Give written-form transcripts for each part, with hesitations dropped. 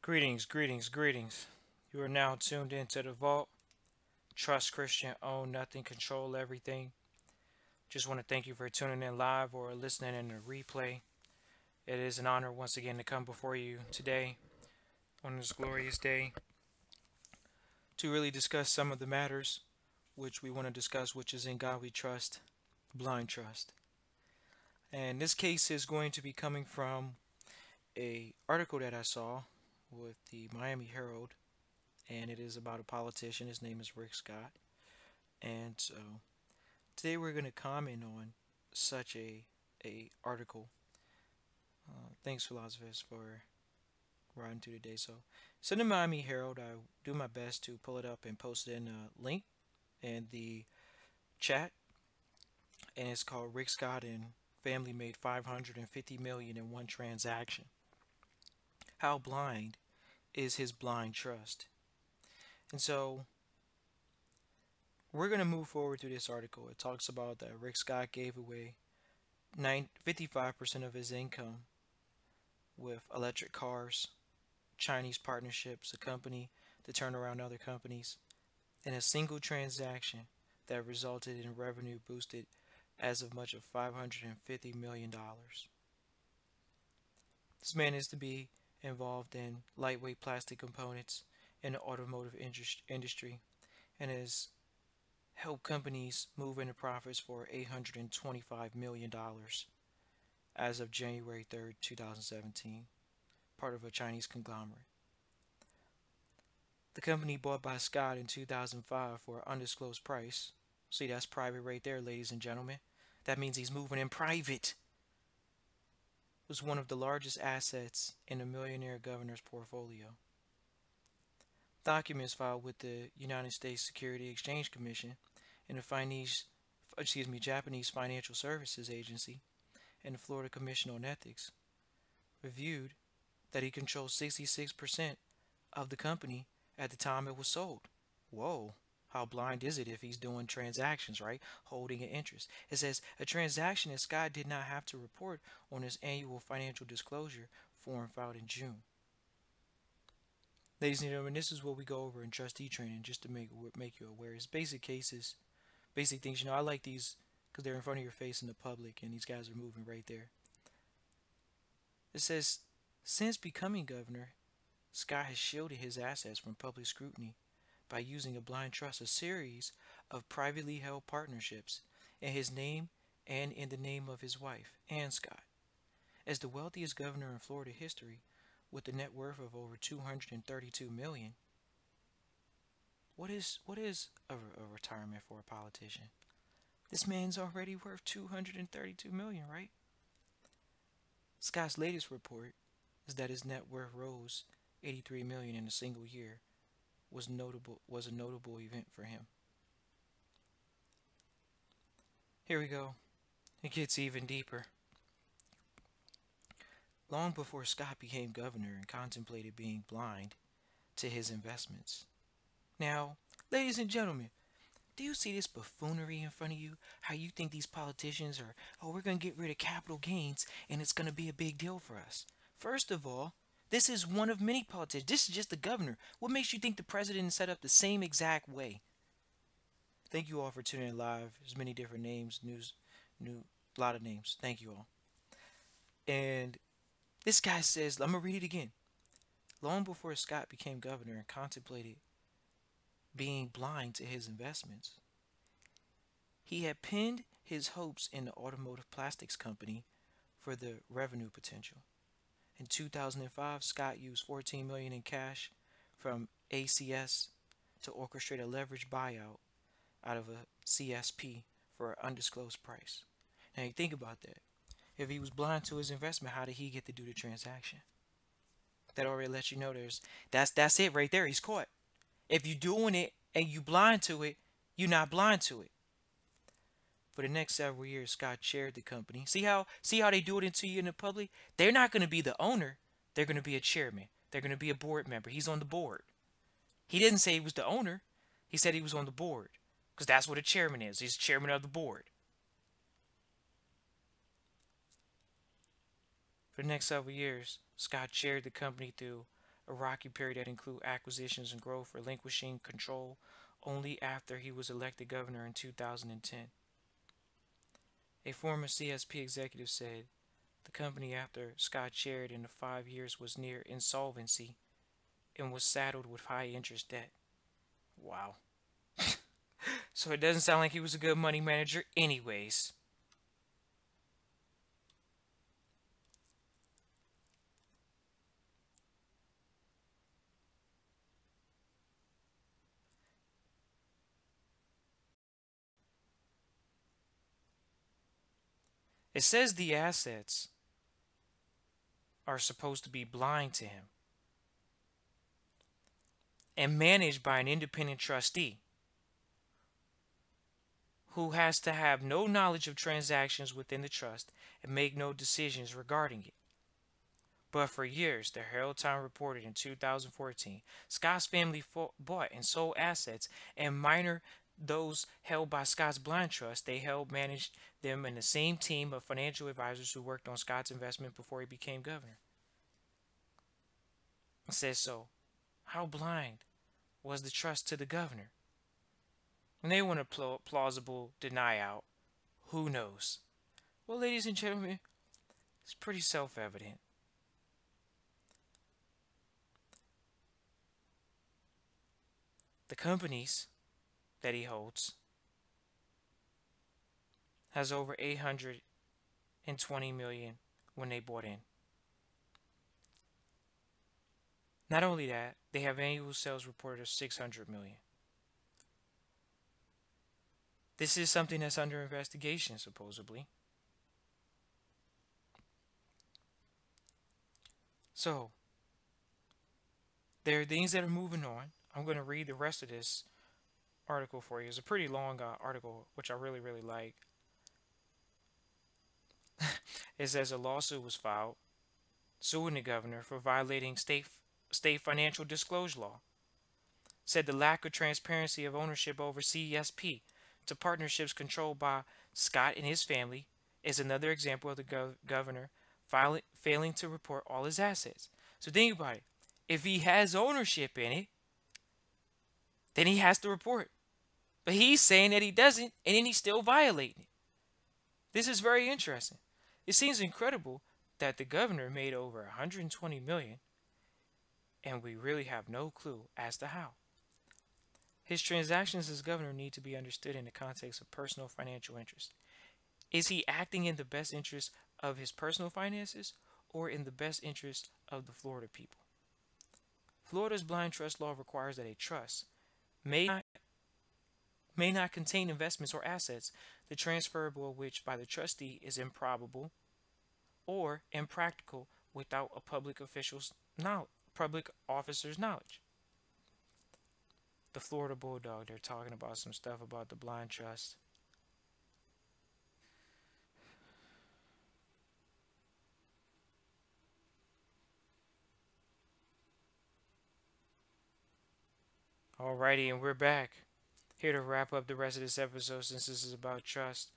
Greetings, greetings, greetings. You are now tuned into the Vault. Trust Christian, own nothing, control everything. Just want to thank you for tuning in live or listening in the replay. It is an honor once again to come before you today on this glorious day to really discuss some of the matters which we want to discuss, which is in God we trust, blind trust. And this case is going to be coming from a article that I saw with the Miami Herald, and it is about a politician. His name is Rick Scott. And so today we're going to comment on such a article. Thanks, Philosophers, for riding through the day. So it's in the Miami Herald. I do my best to pull it up and post it in a link in the chat. And it's called Rick Scott and Family Made 550 million in one transaction. How blind is his blind trust? And so we're going to move forward through this article. It talks about that Rick Scott gave away 55% of his income with electric cars, Chinese partnerships, a company to turn around other companies, in a single transaction that resulted in revenue boosted as of much of $550 million. This man is to be involved in lightweight plastic components in the automotive industry and has helped companies move into profits for $825 million as of January 3rd, 2017, part of a Chinese conglomerate. The company bought by Scott in 2005 for an undisclosed price. See, that's private right there, ladies and gentlemen. That means he's moving in private. Was one of the largest assets in the millionaire governor's portfolio. Documents filed with the United States Security Exchange Commission and the Japanese Financial Services Agency and the Florida Commission on Ethics reviewed that he controlled 66% of the company at the time it was sold. Whoa, how blind is it if he's doing transactions, right? Holding an interest. It says a transaction that Scott did not have to report on his annual financial disclosure form filed in June. Ladies and gentlemen, this is what we go over in trustee training just to make you aware. It's basic cases, basic things. I like these because they're in front of your face in the public and these guys are moving right there. It says, since becoming governor, Scott has shielded his assets from public scrutiny by using a blind trust, a series of privately held partnerships in his name and in the name of his wife, Ann Scott. As the wealthiest governor in Florida history, with a net worth of over 232 million. What is a retirement for a politician? This man's already worth 232 million, right? Scott's latest report is that his net worth rose 83 million in a single year. Was a notable event for him. Here we go. It gets even deeper. Long before Scott became governor and contemplated being blind to his investments. Now, ladies and gentlemen, do you see this buffoonery in front of you? How you think these politicians are, oh, we're going to get rid of capital gains and it's going to be a big deal for us. First of all, this is one of many politicians. This is just the governor. What makes you think the president is set up the same exact way? Thank you all for tuning in live. There's many different names, a lot of names. Thank you all. And this guy says, I'm going to read it again. Long before Scott became governor and contemplated being blind to his investments, he had pinned his hopes in the automotive plastics company for the revenue potential. In 2005, Scott used $14 million in cash from ACS to orchestrate a leveraged buyout out of a CSP for an undisclosed price. Now you think about that. If he was blind to his investment, how did he get to do the transaction? That already lets you know that's it right there. He's caught. If you're doing it and you blind to it, you're not blind to it. For the next several years, Scott chaired the company. See how they do it into you in the public? They're not going to be the owner. They're going to be a chairman. They're going to be a board member. He's on the board. He didn't say he was the owner. He said he was on the board because that's what a chairman is. He's chairman of the board. For the next several years, Scott chaired the company through a rocky period that included acquisitions and growth, relinquishing control only after he was elected governor in 2010. A former CSP executive said the company after Scott chaired in the 5 years was near insolvency and was saddled with high interest debt. Wow. So it doesn't sound like he was a good money manager anyways. It says the assets are supposed to be blind to him and managed by an independent trustee who has to have no knowledge of transactions within the trust and make no decisions regarding it. But for years, the Herald Times reported in 2014, Scott's family bought and sold assets and minor those held by Scott's Blind Trust. They held managed them in the same team of financial advisors who worked on Scott's investment before he became governor. It says so. How blind was the trust to the governor? And they want a plausible deny out. Who knows? Well, ladies and gentlemen, it's pretty self-evident. The companies that he holds has over 820 million when they bought in. Not only that, they have annual sales reported of 600 million. This is something that's under investigation, supposedly. So, there are things that are moving on. I'm going to read the rest of this article for you. It's a pretty long article, which I really, really like. It says a lawsuit was filed suing the governor for violating state financial disclosure law. Said the lack of transparency of ownership over CSP to partnerships controlled by Scott and his family is another example of the governor failing to report all his assets. So think about it. If he has ownership in it, then he has to report. But he's saying that he doesn't, and then he's still violating it. This is very interesting. It seems incredible that the governor made over 120 million, and we really have no clue as to how. His transactions as governor need to be understood in the context of personal financial interest. Is he acting in the best interest of his personal finances or in the best interest of the Florida people? Florida's blind trust law requires that a trust may not contain investments or assets, the transferable of which by the trustee is improbable or impractical without a public officer's knowledge. The Florida Bulldog, they're talking about some stuff about the blind trust. Alrighty, and we're back. Here to wrap up the rest of this episode, since this is about trust.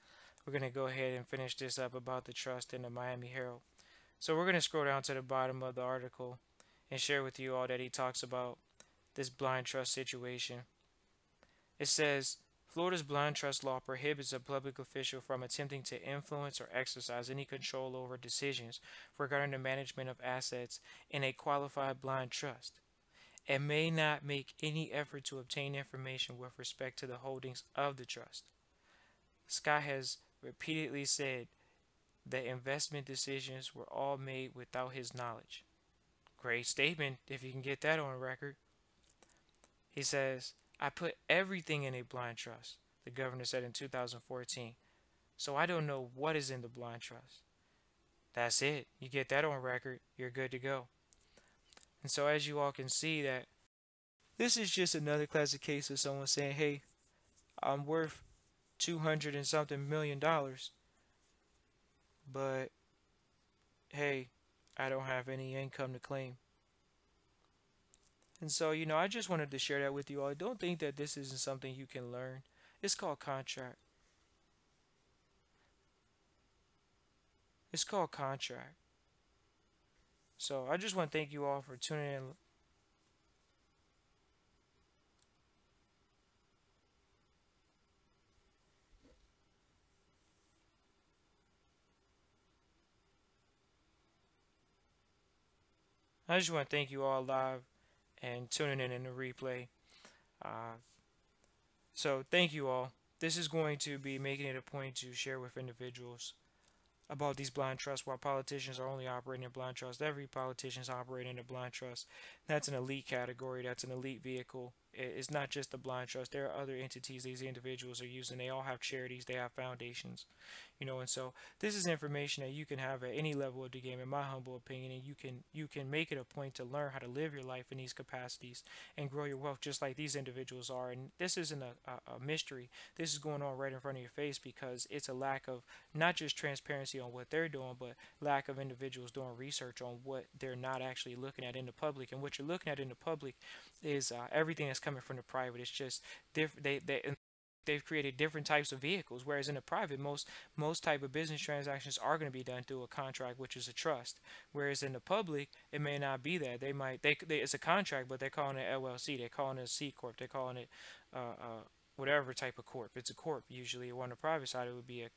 We're going to go ahead and finish this up about the trust in the Miami Herald. So we're going to scroll down to the bottom of the article and share with you all that he talks about this blind trust situation. It says, Florida's blind trust law prohibits a public official from attempting to influence or exercise any control over decisions regarding the management of assets in a qualified blind trust, and may not make any effort to obtain information with respect to the holdings of the trust. Scott has repeatedly said that investment decisions were all made without his knowledge. Great statement, if you can get that on record. He says, I put everything in a blind trust, the governor said in 2014. So I don't know what is in the blind trust. That's it. You get that on record, you're good to go. And so as you all can see, that this is just another classic case of someone saying, hey, I'm worth 200 and something million dollars, but hey, I don't have any income to claim. And so, I just wanted to share that with you all. Don't think that this isn't something you can learn. It's called contract. It's called contract. So I just want to thank you all for tuning in I just want to thank you all live and tuning in the replay. Uh, so thank you all. This is going to be making it a point to share with individuals about these blind trusts. While politicians are only operating in blind trust, every politician is operating in a blind trust. That's an elite category. That's an elite vehicle. It's not just the blind trust. There are other entities these individuals are using. They all have charities. They have foundations. And so this is information that you can have at any level of the game, in my humble opinion, and you can make it a point to learn how to live your life in these capacities and grow your wealth just like these individuals are. And this isn't a mystery. This is going on right in front of your face because it's a lack of not just transparency on what they're doing, but lack of individuals doing research on what they're not actually looking at in the public. And what you're looking at in the public is everything that's coming from the private. It's just different. They've created different types of vehicles, whereas in the private, most type of business transactions are going to be done through a contract, which is a trust. Whereas in the public, it may not be that. It's a contract, but they're calling it LLC. They're calling it a C corp. They're calling it whatever type of corp. It's a corp usually. On the private side, it would be a.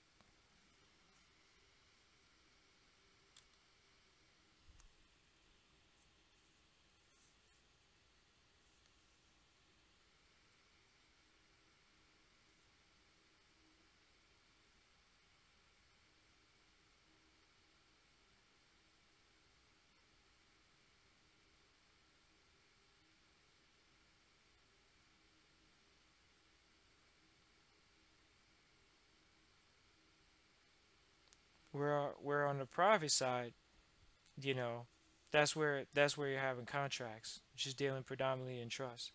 Where on the private side, you know, that's where you're having contracts, which is dealing predominantly in trust.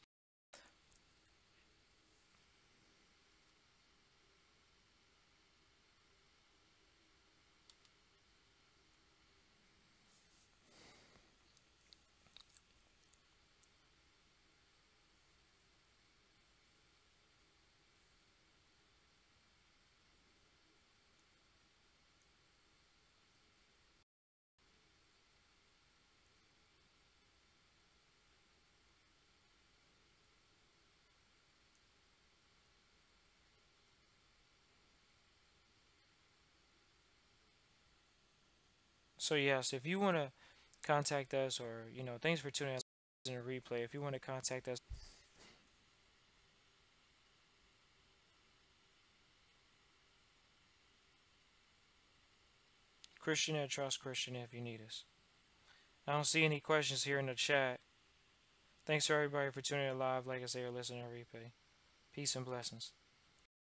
So yes, if you want to contact us, or thanks for tuning in a replay. If you want to contact us, Christian at Trust Christian, if you need us. I don't see any questions here in the chat. Thanks to everybody for tuning in live, like I say, or listening to replay. Peace and blessings.